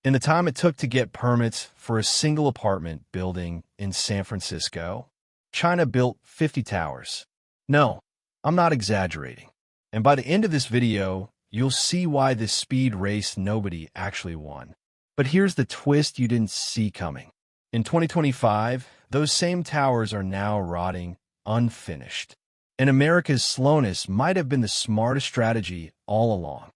In the time it took to get permits for a single apartment building in San Francisco, China built 50 towers. No, I'm not exaggerating. And by the end of this video, you'll see why this speed race nobody actually won. But here's the twist you didn't see coming. In 2025, those same towers are now rotting, unfinished. And America's slowness might have been the smartest strategy all along.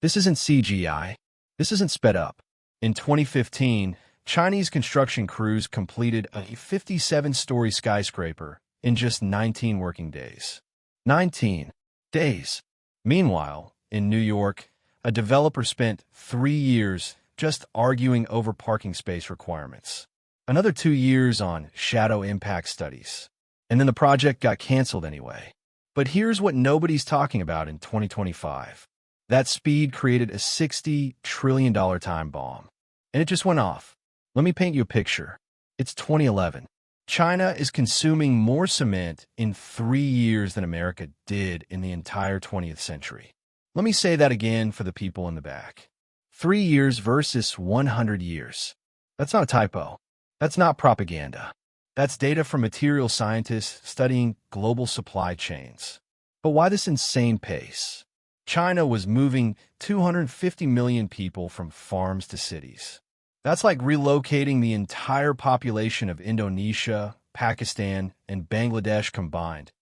This isn't CGI. This isn't sped up. In 2015, Chinese construction crews completed a 57-story skyscraper in just 19 working days. 19 days. Meanwhile, in New York, a developer spent 3 years just arguing over parking space requirements. Another 2 years on shadow impact studies. And then the project got canceled anyway. But here's what nobody's talking about in 2025. That speed created a $60 trillion time bomb. And it just went off. Let me paint you a picture. It's 2011. China is consuming more cement in 3 years than America did in the entire 20th century. Let me say that again for the people in the back. 3 years versus 100 years. That's not a typo. That's not propaganda. That's data from material scientists studying global supply chains. But why this insane pace? China was moving 250 million people from farms to cities. That's like relocating the entire population of Indonesia, Pakistan, and Bangladesh combined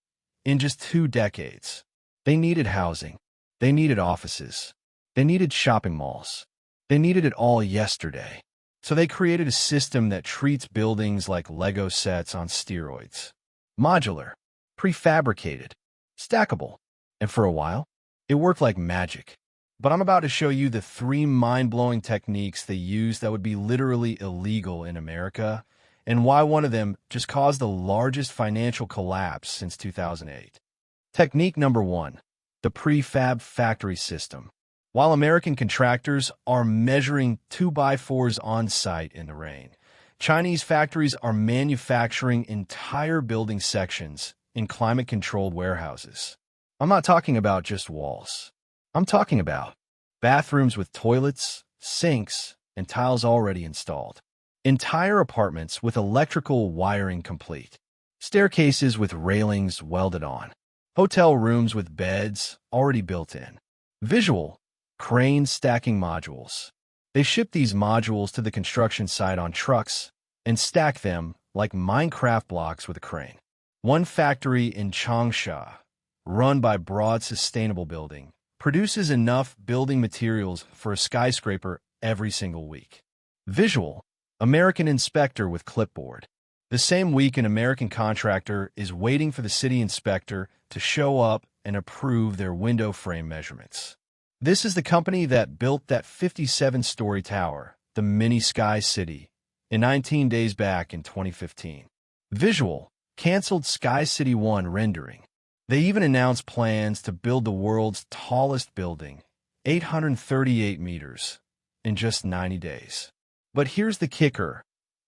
in just 2 decades. They needed housing. They needed offices. They needed shopping malls. They needed it all yesterday. So they created a system that treats buildings like Lego sets on steroids. Modular, prefabricated, stackable. And for a while, it worked like magic. But I'm about to show you the 3 mind-blowing techniques they used that would be literally illegal in America, and why one of them just caused the largest financial collapse since 2008. Technique number 1, the prefab factory system. While American contractors are measuring 2x4s on site in the rain, Chinese factories are manufacturing entire building sections in climate-controlled warehouses. I'm not talking about just walls. I'm talking about bathrooms with toilets, sinks, and tiles already installed. Entire apartments with electrical wiring complete. Staircases with railings welded on. Hotel rooms with beds already built in. Visual, crane stacking modules. They ship these modules to the construction site on trucks and stack them like Minecraft blocks with a crane. One factory in Changsha, run by Broad Sustainable Building, produces enough building materials for a skyscraper every single week. Visual, American inspector with clipboard. The same week, an American contractor is waiting for the city inspector to show up and approve their window frame measurements. This is the company that built that 57-story tower, the Mini Sky City, in 19 days back in 2015. Visual, canceled Sky City 1 rendering. They even announced plans to build the world's tallest building, 838 meters, in just 90 days. But here's the kicker.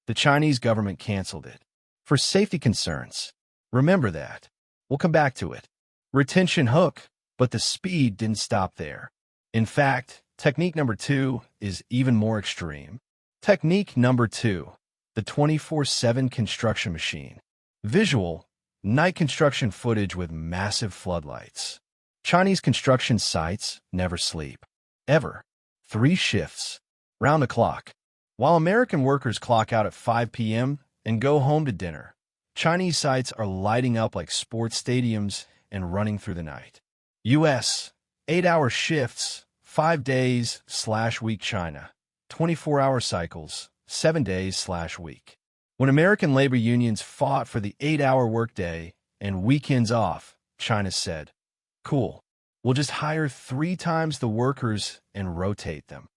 The Chinese government canceled it. For safety concerns. Remember that. We'll come back to it. Retention hook, but the speed didn't stop there. In fact, technique number 2 is even more extreme. Technique number 2, the 24/7 construction machine. Visual, night construction footage with massive floodlights. Chinese construction sites never sleep. Ever. 3 shifts. Round the clock. While American workers clock out at 5 p.m. and go home to dinner, Chinese sites are lighting up like sports stadiums and running through the night. U.S. 8-hour shifts, 5 days/week China. 24-hour cycles, 7 days/week. When American labor unions fought for the 8-hour workday and weekends off, China said, "Cool, we'll just hire 3 times the workers and rotate them."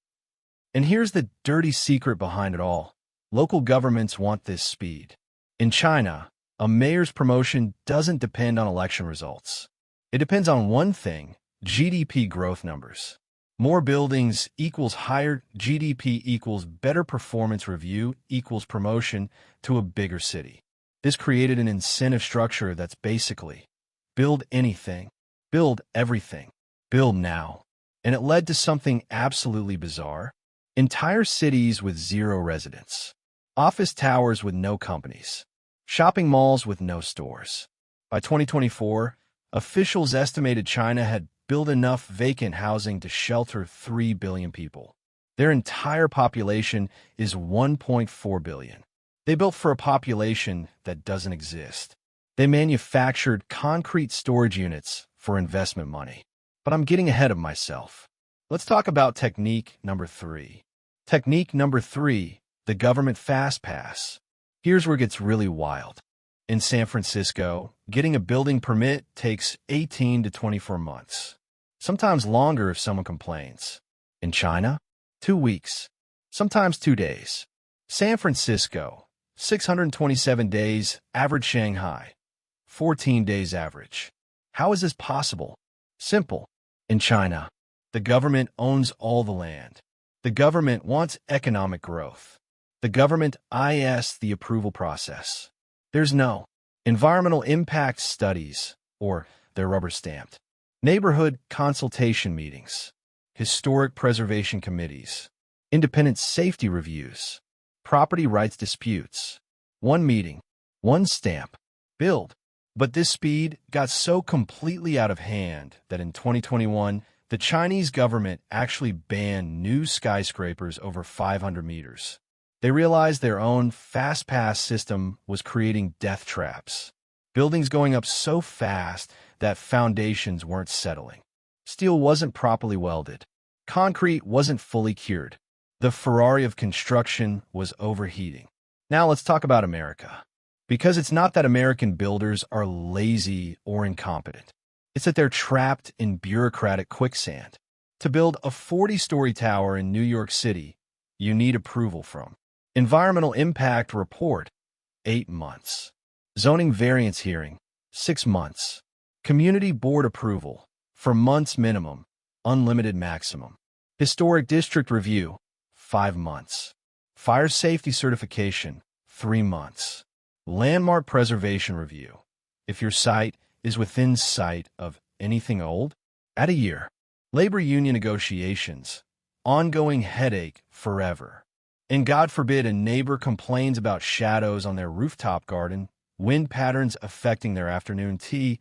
And here's the dirty secret behind it all. Local governments want this speed. In China, a mayor's promotion doesn't depend on election results. It depends on one thing: GDP growth numbers. More buildings equals higher GDP equals better performance review equals promotion to a bigger city. This created an incentive structure that's basically build anything, build everything, build now. And it led to something absolutely bizarre. Entire cities with zero residents. Office towers with no companies. Shopping malls with no stores. By 2024, officials estimated China had built enough vacant housing to shelter 3 billion people. Their entire population is 1.4 billion. They built for a population that doesn't exist. They manufactured concrete storage units for investment money. But I'm getting ahead of myself. Let's talk about technique number 3. Technique number 3, the government fast pass. Here's where it gets really wild. In San Francisco, getting a building permit takes 18 to 24 months. Sometimes longer if someone complains. In China, 2 weeks. Sometimes 2 days. San Francisco, 627 days, average. Shanghai, 14 days average. How is this possible? Simple. In China, the government owns all the land. The government wants economic growth. The government is the approval process. There's no environmental impact studies, or they're rubber-stamped. Neighborhood consultation meetings. Historic preservation committees. Independent safety reviews. Property rights disputes. One meeting. One stamp. Build. But this speed got so completely out of hand that in 2021, the Chinese government actually banned new skyscrapers over 500 meters. They realized their own fast pass system was creating death traps. Buildings going up so fast that foundations weren't settling. Steel wasn't properly welded. Concrete wasn't fully cured. The Ferrari of construction was overheating. Now let's talk about America. Because it's not that American builders are lazy or incompetent. It's that they're trapped in bureaucratic quicksand. To build a 40-story tower in New York City, you need approval from Environmental Impact Report, 8 months. Zoning Variance Hearing, 6 months. Community Board Approval, for months minimum, unlimited maximum. Historic District Review, 5 months. Fire Safety Certification, 3 months. Landmark Preservation Review. If your site is within sight of anything old, add a year. Labor union negotiations. Ongoing headache forever. And God forbid a neighbor complains about shadows on their rooftop garden, wind patterns affecting their afternoon tea,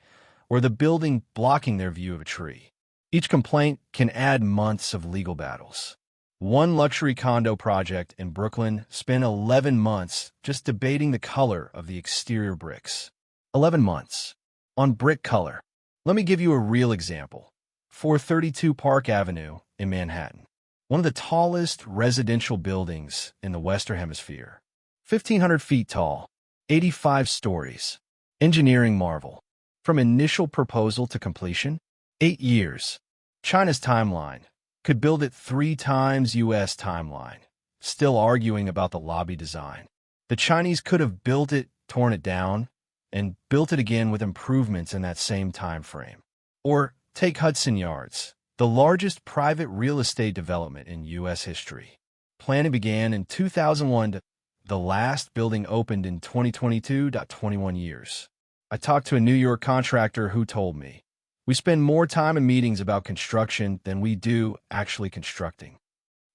or the building blocking their view of a tree. Each complaint can add months of legal battles. One luxury condo project in Brooklyn spent 11 months just debating the color of the exterior bricks. 11 months. On brick color. Let me give you a real example. 432 Park Avenue in Manhattan. One of the tallest residential buildings in the Western Hemisphere. 1,500 feet tall. 85 stories. Engineering marvel. From initial proposal to completion, 8 years. China's timeline. Could build it 3 times U.S. timeline. Still arguing about the lobby design. The Chinese could have built it, torn it down, and built it again with improvements in that same time frame. Or take Hudson Yards, the largest private real estate development in U.S. history. Planning began in 2001. The last building opened in 2022. 21 years. I talked to a New York contractor who told me, "We spend more time in meetings about construction than we do actually constructing."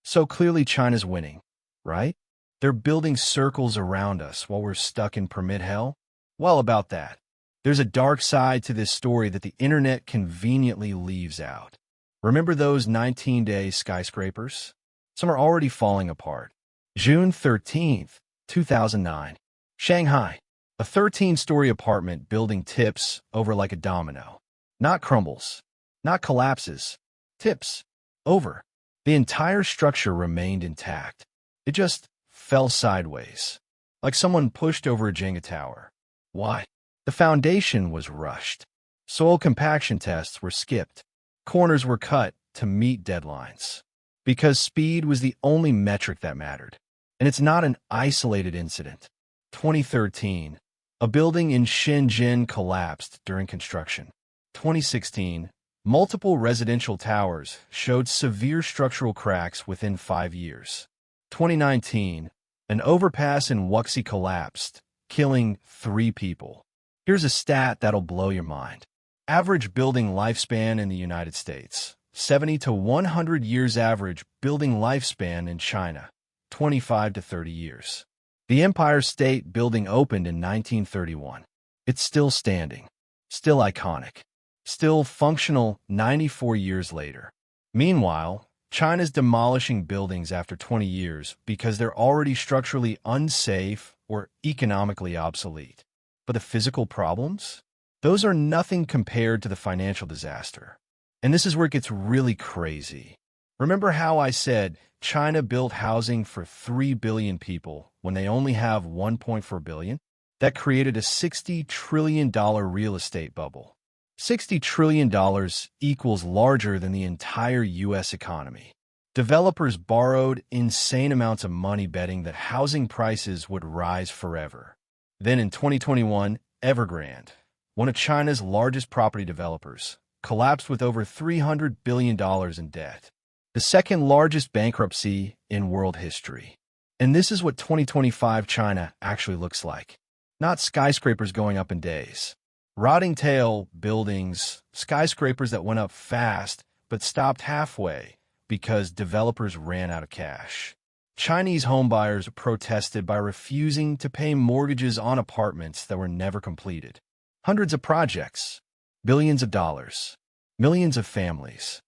So clearly China's winning, right? They're building circles around us while we're stuck in permit hell. Well, about that. There's a dark side to this story that the internet conveniently leaves out. Remember those 19-day skyscrapers? Some are already falling apart. June 13th, 2009. Shanghai. A 13-story apartment building tips over like a domino. Not crumbles. Not collapses. Tips. Over. The entire structure remained intact. It just fell sideways. Like someone pushed over a Jenga tower. Why? The foundation was rushed. Soil compaction tests were skipped. Corners were cut to meet deadlines. Because speed was the only metric that mattered. And it's not an isolated incident. 2013. A building in Shenzhen collapsed during construction. 2016. Multiple residential towers showed severe structural cracks within 5 years. 2019. An overpass in Wuxi collapsed, killing 3 people. Here's a stat that'll blow your mind. Average building lifespan in the United States, 70 to 100 years average building lifespan in China, 25 to 30 years. The Empire State Building opened in 1931. It's still standing, still iconic, still functional 94 years later. Meanwhile, China's demolishing buildings after 20 years because they're already structurally unsafe or economically obsolete. But the physical problems? Those are nothing compared to the financial disaster. And this is where it gets really crazy. Remember how I said China built housing for 3 billion people when they only have 1.4 billion? That created a $60 trillion real estate bubble. $60 trillion equals larger than the entire U.S. economy. Developers borrowed insane amounts of money betting that housing prices would rise forever. Then in 2021, Evergrande, one of China's largest property developers, collapsed with over $300 billion in debt, the second largest bankruptcy in world history. And this is what 2025 China actually looks like. Not skyscrapers going up in days. Rotting tail buildings, skyscrapers that went up fast but stopped halfway because developers ran out of cash. Chinese homebuyers protested by refusing to pay mortgages on apartments that were never completed. Hundreds of projects, billions of dollars, millions of families.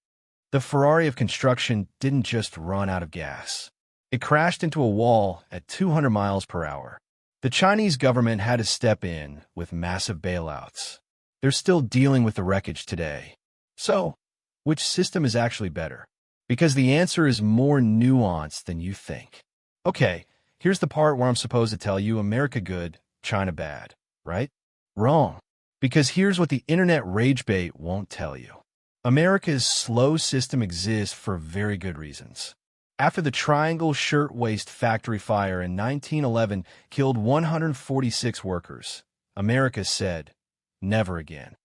The Ferrari of construction didn't just run out of gas. It crashed into a wall at 200 miles per hour. The Chinese government had to step in with massive bailouts. They're still dealing with the wreckage today. So, which system is actually better? Because the answer is more nuanced than you think. Okay, here's the part where I'm supposed to tell you America good, China bad, right? Wrong. Because here's what the internet rage bait won't tell you. America's slow system exists for very good reasons. After the Triangle Shirtwaist Factory fire in 1911 killed 146 workers, America said, never again.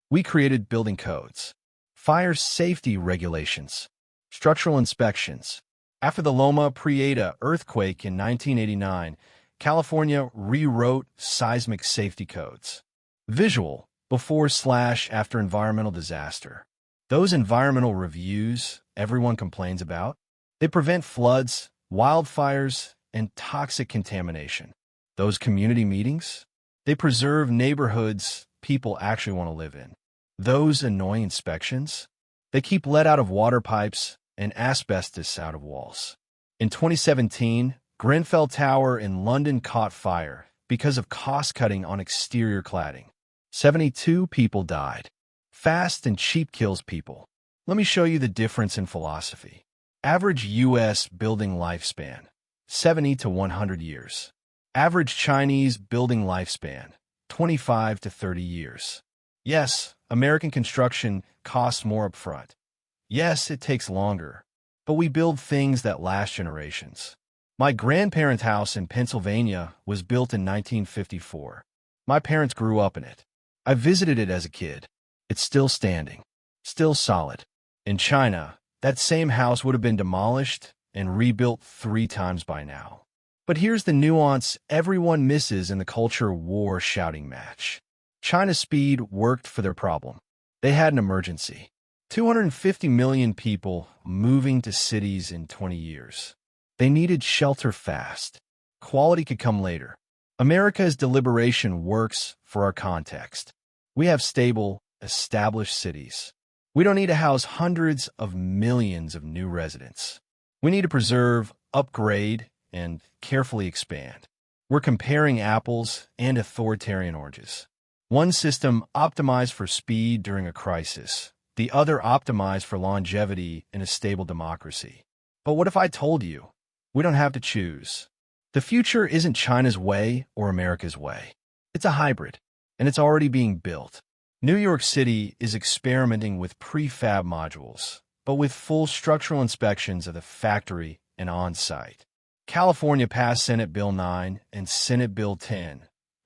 We created building codes, fire safety regulations, structural inspections. After the Loma Prieta earthquake in 1989, California rewrote seismic safety codes. Visual, before/after environmental disaster. Those environmental reviews everyone complains about, they prevent floods, wildfires, and toxic contamination. Those community meetings, they preserve neighborhoods people actually want to live in. Those annoying inspections, they keep lead out of water pipes and asbestos out of walls. In 2017, Grenfell Tower in London caught fire because of cost-cutting on exterior cladding. 72 people died. Fast and cheap kills people. Let me show you the difference in philosophy. Average U.S. building lifespan, 70 to 100 years. Average Chinese building lifespan, 25 to 30 years. Yes, American construction costs more upfront. Yes, it takes longer, but we build things that last generations. My grandparents' house in Pennsylvania was built in 1954. My parents grew up in it. I visited it as a kid. It's still standing, still solid. In China, that same house would have been demolished and rebuilt 3 times by now. But here's the nuance everyone misses in the culture war shouting match. China's speed worked for their problem. They had an emergency. 250 million people moving to cities in 20 years. They needed shelter fast. Quality could come later. America's deliberation works for our context. We have stable, established cities. We don't need to house hundreds of millions of new residents. We need to preserve, upgrade, and carefully expand. We're comparing apples and authoritarian oranges. One system optimized for speed during a crisis, the other optimized for longevity in a stable democracy. But what if I told you? We don't have to choose. The future isn't China's way or America's way. It's a hybrid, and it's already being built. New York City is experimenting with prefab modules, but with full structural inspections of the factory and on-site. California passed Senate Bill 9 and Senate Bill 10,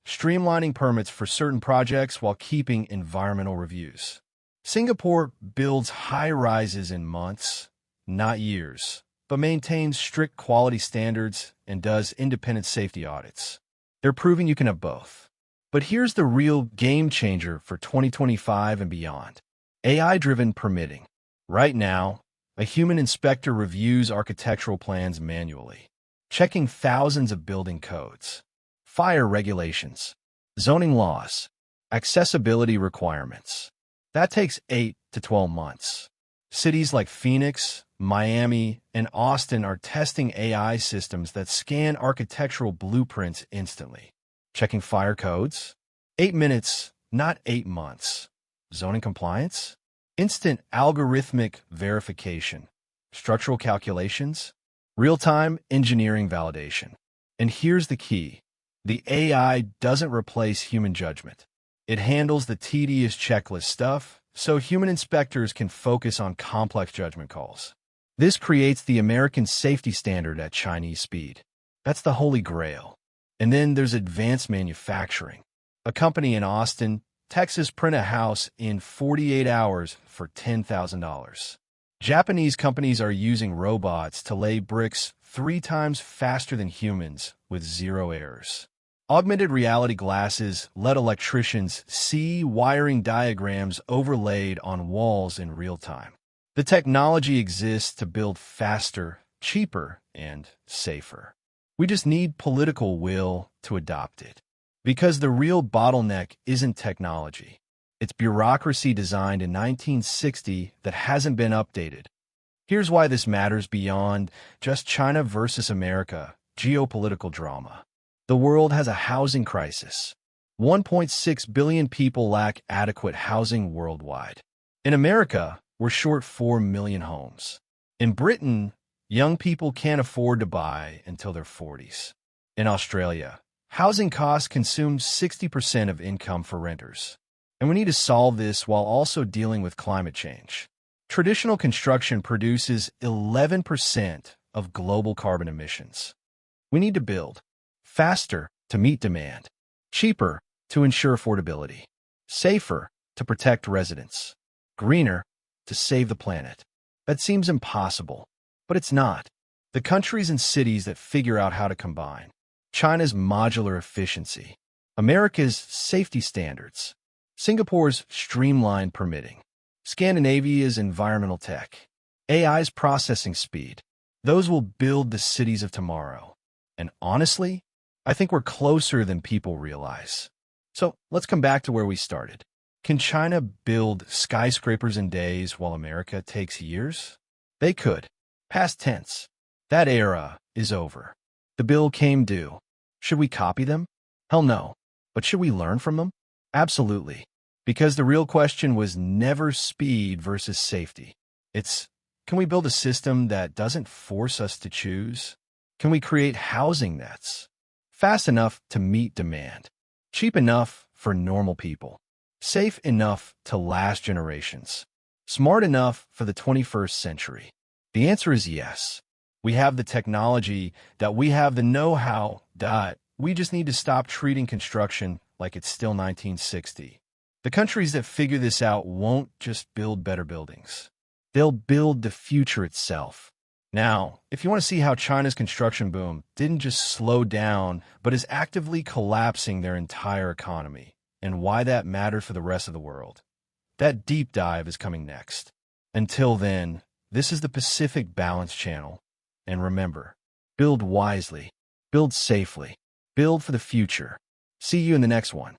streamlining permits for certain projects while keeping environmental reviews. Singapore builds high-rises in months, not years, but maintains strict quality standards and does independent safety audits. They're proving you can have both. But here's the real game changer for 2025 and beyond. AI-driven permitting. Right now, a human inspector reviews architectural plans manually, checking thousands of building codes, fire regulations, zoning laws, accessibility requirements. That takes 8 to 12 months. Cities like Phoenix, Miami, and Austin are testing AI systems that scan architectural blueprints instantly. Checking fire codes? 8 minutes, not 8 months. Zoning compliance? Instant algorithmic verification. Structural calculations? Real-time engineering validation. And here's the key. The AI doesn't replace human judgment. It handles the tedious checklist stuff, so human inspectors can focus on complex judgment calls. This creates the American safety standard at Chinese speed. That's the holy grail. And then there's advanced manufacturing. A company in Austin, Texas print a house in 48 hours for $10,000. Japanese companies are using robots to lay bricks 3 times faster than humans with 0 errors. Augmented reality glasses let electricians see wiring diagrams overlaid on walls in real time. The technology exists to build faster, cheaper, and safer. We just need political will to adopt it. Because the real bottleneck isn't technology. It's bureaucracy designed in 1960 that hasn't been updated. Here's why this matters beyond just China versus America geopolitical drama. The world has a housing crisis. 1.6 billion people lack adequate housing worldwide. In America, we're short 4 million homes. In Britain, young people can't afford to buy until their 40s. In Australia, housing costs consume 60% of income for renters. And we need to solve this while also dealing with climate change. Traditional construction produces 11% of global carbon emissions. We need to build faster to meet demand, cheaper to ensure affordability, safer to protect residents, greener to save the planet. That seems impossible, but it's not. The countries and cities that figure out how to combine China's modular efficiency, America's safety standards, Singapore's streamlined permitting, Scandinavia's environmental tech, AI's processing speed, those will build the cities of tomorrow. And honestly, I think we're closer than people realize. So let's come back to where we started. Can China build skyscrapers in days while America takes years? They could. Past tense. That era is over. The bill came due. Should we copy them? Hell no. But should we learn from them? Absolutely. Because the real question was never speed versus safety. It's, can we build a system that doesn't force us to choose? Can we create housing that's fast enough to meet demand, cheap enough for normal people, safe enough to last generations, smart enough for the 21st century? The answer is yes. We have the technology, that we have the know-how, we just need to stop treating construction like it's still 1960. The countries that figure this out won't just build better buildings. They'll build the future itself. Now, if you want to see how China's construction boom didn't just slow down, but is actively collapsing their entire economy, and why that matters for the rest of the world, that deep dive is coming next. Until then, this is the Pacific Balance Channel. And remember, build wisely, build safely, build for the future. See you in the next one.